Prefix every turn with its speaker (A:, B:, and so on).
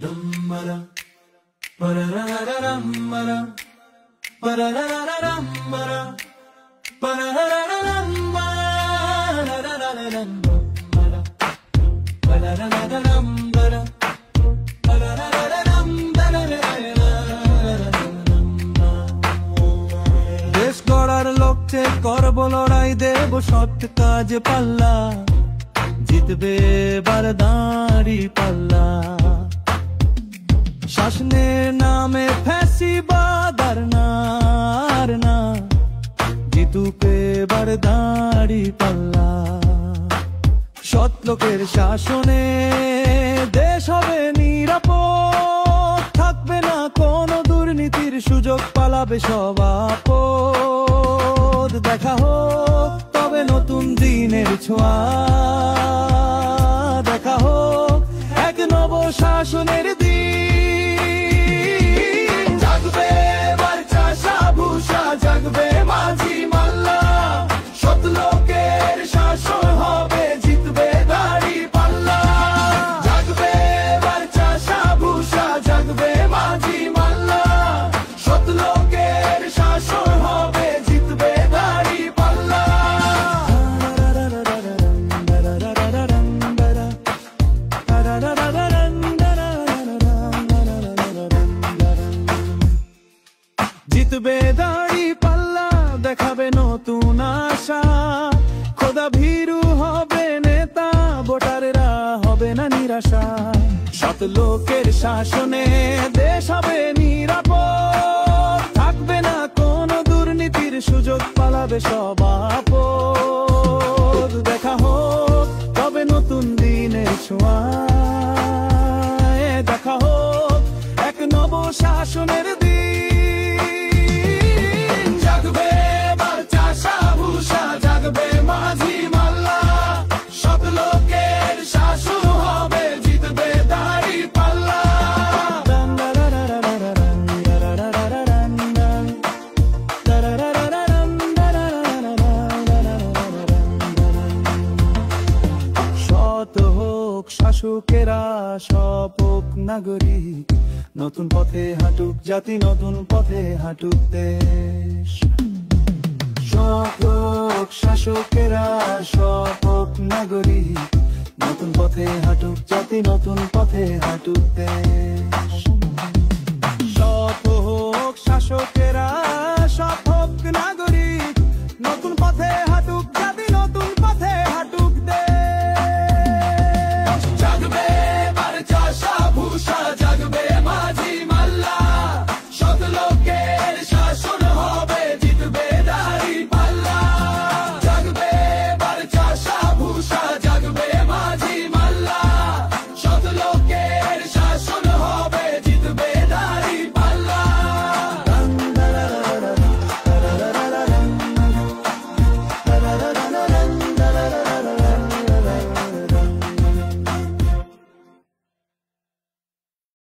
A: Dumbara, pararararambara, pararararambara, pararararambara, pararararambara, দেশ গড়ার লক্ষ্যে করব লড়াই, দেব সৎ কাজে পাল্লা, জিতবে এবার দাঁড়ি পাল্লা। শাসনের নামে ফ্যাসিবাদ আর না, জিতুক এবার দাঁড়ি পাল্লা। সৎ লোকের শাসনে দেশ হবে নিরাপদ, থাকবে না কোনো দুর্নীতির সুযোগ, পালাবে সব আপদ। দেখা হোক তবে নতুন দিনের ছোঁয়া, দেখা হোক এক নব শাসনের দিন। জাগবে এবার চাষা ভূষা, জাগবে মাঝি মাল্লা, সৎ লোকের শাসন হবে, জিতবে দাড়ি পাল্লা। জাগবে এবার চাষা ভূষা, জাগবে মাঝি মাল্লা, সৎ লোকের শাসন হবে, জিতবে দাড়ি পাল্লা। জিতবে দাড়ি পাল্লা, দেখাবে নতুন আশা, খোদা ভীরু হবে নেতা, ভোটারেরা হবে না নিরাশা। সৎ লোকের শাসনে দেশ হবে নিরাপদ, থাকবে না কোনো দুর্নীতির সুযোগ, পালাবে সব আপদ। দেখা হোক তবে নতুন দিনের ছোঁয়া, দেখা হোক এক নব শাসনের দিন। জাগবে এবার চাষা ভূষা, জাগবে মাঝি মাল্লা, সৎ লোকের শাসন হবে, জিতবে দাড়ি পাল্লা। সৎ হোক শাসকেরা, সব হোক নাগরিক, নতুন পথে হাঁটুক জাতি, নতুন পথে হাঁটুক দেশ। সৎ হোক শাসকেরা, সব হোক নাগরিক, নতুন পথে হাঁটুক জাতি, নতুন পথে হাঁটুক দেশ।